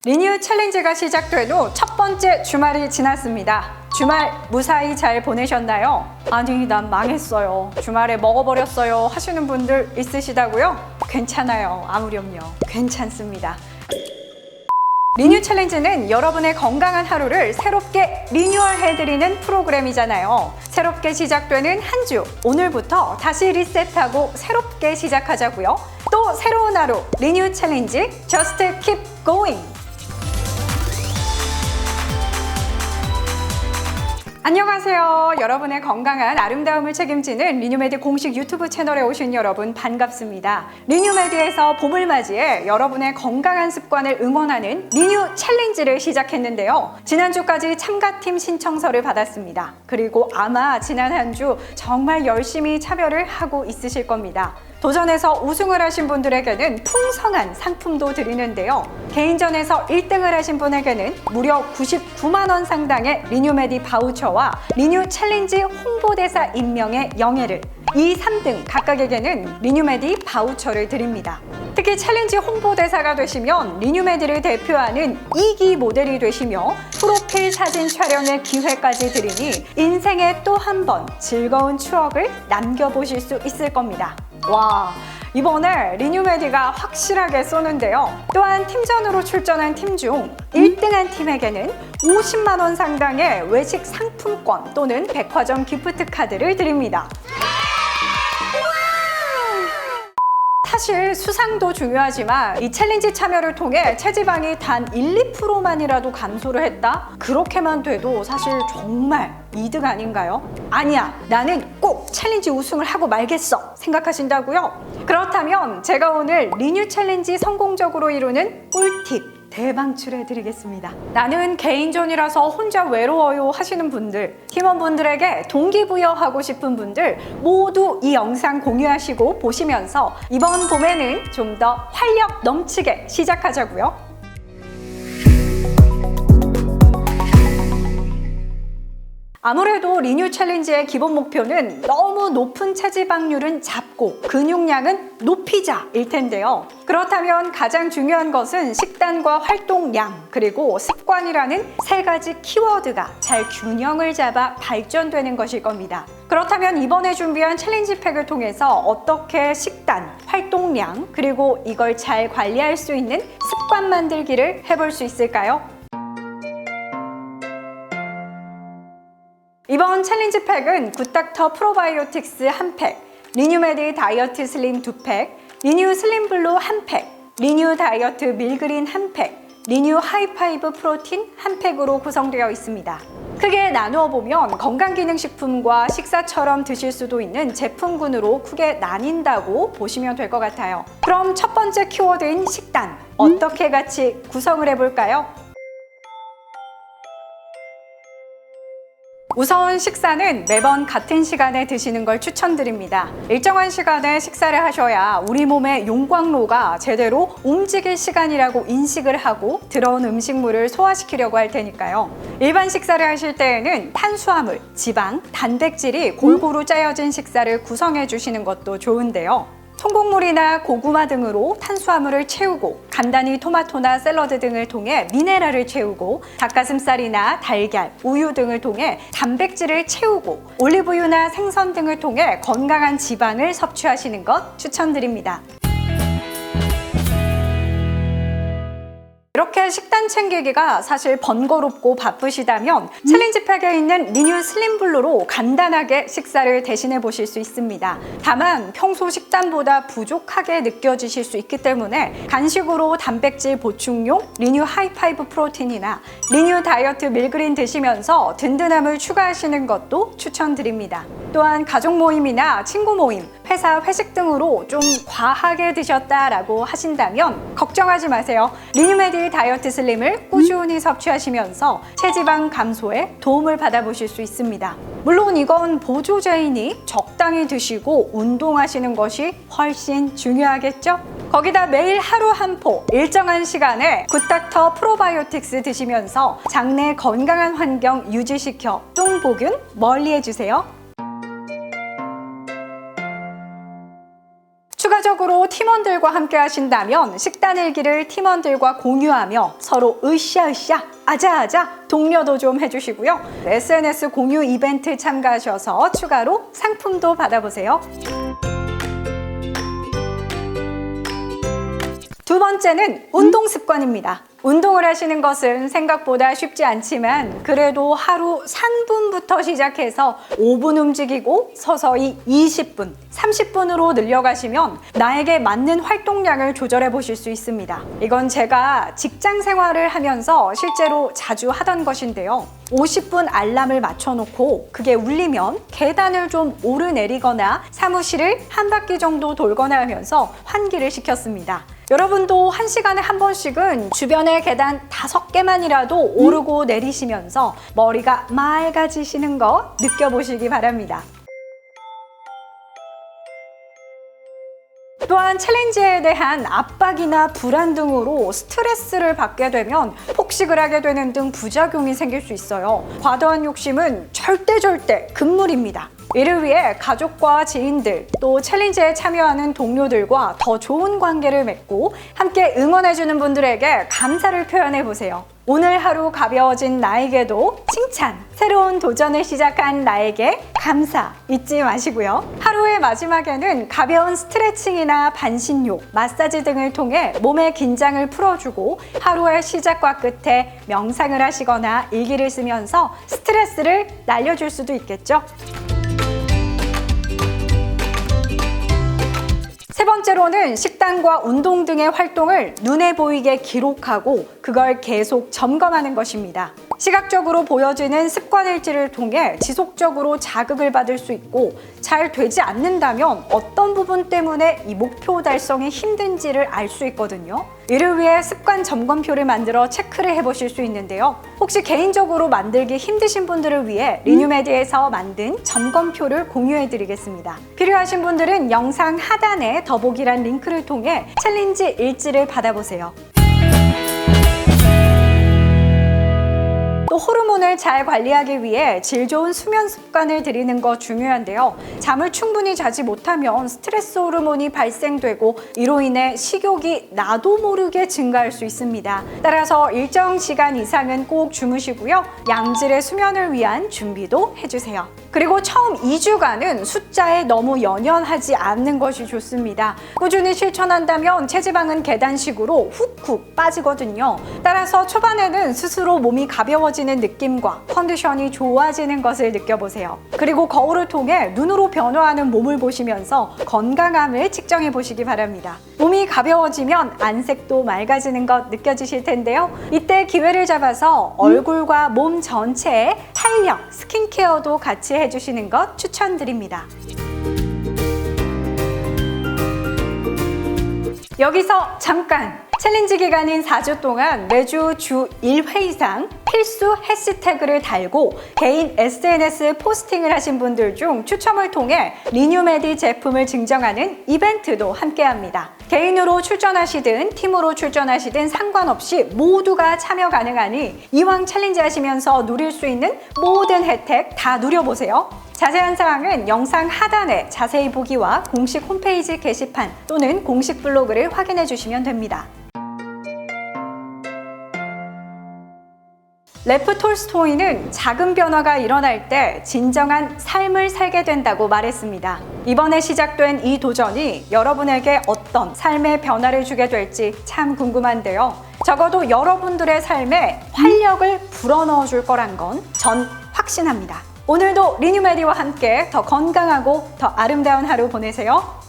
리뉴 챌린지가 시작된 후 첫 번째 주말이 지났습니다. 주말 무사히 잘 보내셨나요? 아니, 난 망했어요. 주말에 먹어버렸어요 하시는 분들 있으시다고요? 괜찮아요. 아무렴요. 괜찮습니다. 리뉴 챌린지는 여러분의 건강한 하루를 새롭게 리뉴얼해드리는 프로그램이잖아요. 새롭게 시작되는 한 주, 오늘부터 다시 리셋하고 새롭게 시작하자고요. 또 새로운 하루, 리뉴 챌린지, Just Keep Going! 안녕하세요. 여러분의 건강한 아름다움을 책임지는 리뉴메디 공식 유튜브 채널에 오신 여러분 반갑습니다. 리뉴메디에서 봄을 맞이해 여러분의 건강한 습관을 응원하는 리뉴 챌린지를 시작했는데요. 지난주까지 참가팀 신청서를 받았습니다. 그리고 아마 지난 한 주 정말 열심히 참여를 하고 있으실 겁니다. 도전에서 우승을 하신 분들에게는 풍성한 상품도 드리는데요. 개인전에서 1등을 하신 분에게는 무려 99만 원 상당의 리뉴메디 바우처와 리뉴 챌린지 홍보대사 임명의 영예를, 2, 3등 각각에게는 리뉴메디 바우처를 드립니다. 특히 챌린지 홍보대사가 되시면 리뉴메디를 대표하는 2기 모델이 되시며 프로필 사진 촬영의 기회까지 드리니 인생에 또 한 번 즐거운 추억을 남겨보실 수 있을 겁니다. 와, 이번에 리뉴메디가 확실하게 쏘는데요. 또한 팀전으로 출전한 팀 중 1등한 팀에게는 50만 원 상당의 외식 상품권 또는 백화점 기프트 카드를 드립니다. 사실 수상도 중요하지만 이 챌린지 참여를 통해 체지방이 단 1, 2%만이라도 감소를 했다? 그렇게만 돼도 사실 정말 이득 아닌가요? 아니야, 나는 꼭 챌린지 우승을 하고 말겠어 생각하신다고요? 그렇다면 제가 오늘 리뉴 챌린지 성공적으로 이루는 꿀팁 대방출해 드리겠습니다. 나는 개인전이라서 혼자 외로워요 하시는 분들, 팀원분들에게 동기부여하고 싶은 분들 모두 이 영상 공유하시고 보시면서 이번 봄에는 좀 더 활력 넘치게 시작하자고요. 아무래도 리뉴 챌린지의 기본 목표는 너무 높은 체지방률은 잡고 근육량은 높이자일 텐데요. 그렇다면 가장 중요한 것은 식단과 활동량 그리고 습관이라는 세 가지 키워드가 잘 균형을 잡아 발전되는 것일 겁니다. 그렇다면 이번에 준비한 챌린지 팩을 통해서 어떻게 식단, 활동량 그리고 이걸 잘 관리할 수 있는 습관 만들기를 해볼 수 있을까요? 이번 챌린지 팩은 굿닥터 프로바이오틱스 1팩, 리뉴메디 다이어트 슬림 2팩, 리뉴 슬림 블루 1팩, 리뉴 다이어트 밀그린 1팩, 리뉴 하이파이브 프로틴 1팩으로 구성되어 있습니다. 크게 나누어 보면 건강기능식품과 식사처럼 드실 수도 있는 제품군으로 크게 나뉜다고 보시면 될 것 같아요. 그럼 첫 번째 키워드인 식단, 어떻게 같이 구성을 해볼까요? 우선 식사는 매번 같은 시간에 드시는 걸 추천드립니다. 일정한 시간에 식사를 하셔야 우리 몸의 용광로가 제대로 움직일 시간이라고 인식을 하고 들어온 음식물을 소화시키려고 할 테니까요. 일반 식사를 하실 때에는 탄수화물, 지방, 단백질이 골고루 짜여진 식사를 구성해 주시는 것도 좋은데요. 통곡물이나 고구마 등으로 탄수화물을 채우고 간단히 토마토나 샐러드 등을 통해 미네랄을 채우고 닭가슴살이나 달걀, 우유 등을 통해 단백질을 채우고 올리브유나 생선 등을 통해 건강한 지방을 섭취하시는 것 추천드립니다. 이렇게 식단 챙기기가 사실 번거롭고 바쁘시다면 챌린지 팩에 있는 리뉴 슬림 블루로 간단하게 식사를 대신해 보실 수 있습니다. 다만 평소 식단보다 부족하게 느껴지실 수 있기 때문에 간식으로 단백질 보충용 리뉴 하이파이브 프로틴이나 리뉴 다이어트 밀그린 드시면서 든든함을 추가하시는 것도 추천드립니다. 또한 가족 모임이나 친구 모임, 회사 회식 등으로 좀 과하게 드셨다라고 하신다면 걱정하지 마세요. 리뉴메디 다이어트 슬림을 꾸준히 섭취하시면서 체지방 감소에 도움을 받아보실 수 있습니다. 물론 이건 보조제이니 적당히 드시고 운동하시는 것이 훨씬 중요하겠죠? 거기다 매일 하루 한 포, 일정한 시간에 굿닥터 프로바이오틱스 드시면서 장내 건강한 환경 유지시켜 똥보균 멀리 해주세요. 추가적으로 팀원들과 함께 하신다면 식단 일기를 팀원들과 공유하며 서로 으쌰으쌰 아자아자 독려도 좀 해주시고요. SNS 공유 이벤트 참가하셔서 추가로 상품도 받아보세요. 두 번째는 운동 습관입니다. 운동을 하시는 것은 생각보다 쉽지 않지만 그래도 하루 3분부터 시작해서 5분 움직이고 서서히 20분, 30분으로 늘려가시면 나에게 맞는 활동량을 조절해 보실 수 있습니다. 이건 제가 직장 생활을 하면서 실제로 자주 하던 것인데요. 50분 알람을 맞춰놓고 그게 울리면 계단을 좀 오르내리거나 사무실을 한 바퀴 정도 돌거나 하면서 환기를 시켰습니다. 여러분도 1시간에 한 번씩은 주변의 계단 5개만이라도 오르고 내리시면서 머리가 맑아지시는 거 느껴보시기 바랍니다. 또한 챌린지에 대한 압박이나 불안 등으로 스트레스를 받게 되면 폭식을 하게 되는 등 부작용이 생길 수 있어요. 과도한 욕심은 절대 금물입니다. 이를 위해 가족과 지인들, 또 챌린지에 참여하는 동료들과 더 좋은 관계를 맺고 함께 응원해주는 분들에게 감사를 표현해보세요. 오늘 하루 가벼워진 나에게도 칭찬, 새로운 도전을 시작한 나에게 감사 잊지 마시고요. 하루의 마지막에는 가벼운 스트레칭이나 반신욕, 마사지 등을 통해 몸의 긴장을 풀어주고 하루의 시작과 끝에 명상을 하시거나 일기를 쓰면서 스트레스를 날려줄 수도 있겠죠. 세 번째로는 식단과 운동 등의 활동을 눈에 보이게 기록하고 그걸 계속 점검하는 것입니다. 시각적으로 보여지는 습관일지를 통해 지속적으로 자극을 받을 수 있고 잘 되지 않는다면 어떤 부분 때문에 이 목표 달성이 힘든지를 알 수 있거든요. 이를 위해 습관 점검표를 만들어 체크를 해보실 수 있는데요. 혹시 개인적으로 만들기 힘드신 분들을 위해 리뉴메디에서 만든 점검표를 공유해드리겠습니다. 필요하신 분들은 영상 하단에 더보기란 링크를 통해 챌린지 일지를 받아보세요. 또 호르몬을 잘 관리하기 위해 질 좋은 수면 습관을 들이는 거 중요한데요. 잠을 충분히 자지 못하면 스트레스 호르몬이 발생되고 이로 인해 식욕이 나도 모르게 증가할 수 있습니다. 따라서 일정 시간 이상은 꼭 주무시고요. 양질의 수면을 위한 준비도 해주세요. 그리고 처음 2주간은 숫자에 너무 연연하지 않는 것이 좋습니다. 꾸준히 실천한다면 체지방은 계단식으로 훅훅 빠지거든요. 따라서 초반에는 스스로 몸이 가벼워지는 느낌과 컨디션이 좋아지는 것을 느껴보세요. 그리고 거울을 통해 눈으로 변화하는 몸을 보시면서 건강함을 측정해 보시기 바랍니다. 몸이 가벼워지면 안색도 맑아지는 것 느껴지실 텐데요. 이때 기회를 잡아서 얼굴과 몸 전체에 탄력, 스킨케어도 같이 해주시는 것 추천드립니다. 여기서 잠깐! 챌린지 기간인 4주 동안 매주 주 1회 이상 필수 해시태그를 달고 개인 SNS 포스팅을 하신 분들 중 추첨을 통해 리뉴메디 제품을 증정하는 이벤트도 함께합니다. 개인으로 출전하시든 팀으로 출전하시든 상관없이 모두가 참여 가능하니 이왕 챌린지 하시면서 누릴 수 있는 모든 혜택 다 누려보세요. 자세한 사항은 영상 하단에 자세히 보기와 공식 홈페이지 게시판 또는 공식 블로그를 확인해 주시면 됩니다. 레프 톨스토이는 작은 변화가 일어날 때 진정한 삶을 살게 된다고 말했습니다. 이번에 시작된 이 도전이 여러분에게 어떤 삶의 변화를 주게 될지 참 궁금한데요. 적어도 여러분들의 삶에 활력을 불어넣어 줄 거란 건 전 확신합니다. 오늘도 리뉴메디와 함께 더 건강하고 더 아름다운 하루 보내세요.